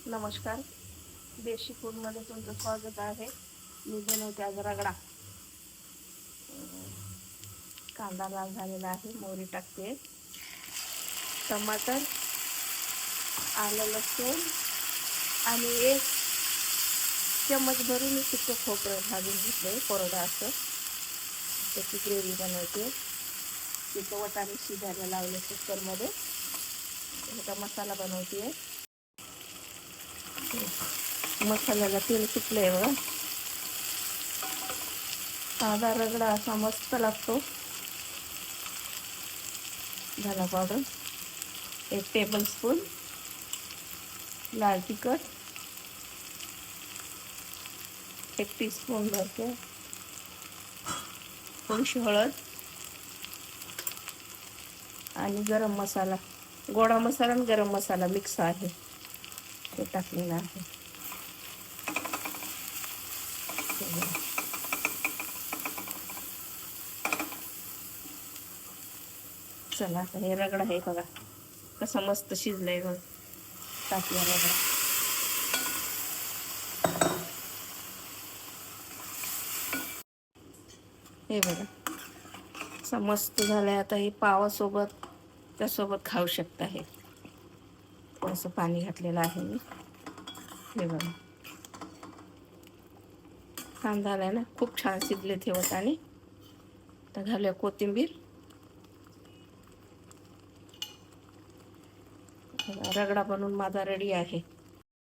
नमस्कार, देशी फूडमध्ये तुमचं स्वागत आहे. मी बनवते आज रगडा. कांदा लाल झालेला आहे, मोहरी टाकते, टमाटर, आलं लसूण आणि एक चम्मच भरून सुकं खोबरं भाजून घेतलं कोरडं असं. त्याची ग्रेव्ही बनवते. तिथं वाटाणे शिजायला लावले कुकरमध्ये. ह्याचा मसाला बनवते. मसाल्याला तेल सुटलंय बघा. साधा रगडा असा मस्त लागतो. धना पावडर 1 टेबलस्पून, लाल तिखट 1 टीस्पून भरते, थोडीशी हळद आणि गरम मसाला, गोडा मसाला आणि गरम मसाला मिक्स आहे ते टाकलेला आहे. चला आता हे रगडा आहे बघा कसा मस्त शिजलाय बघ. टाकला रगडा. हे बघा असा मस्त झालाय. आता हे पावासोबत त्यासोबत खाऊ शकता. हे थोडंसं पाणी घातलेलं आहे मी. हे बघा छान झालाय ना, खूप छान शिजले ते वाटाणे. आता घालूया कोथिंबीर. रगडा बनवून माझा रेडी आहे.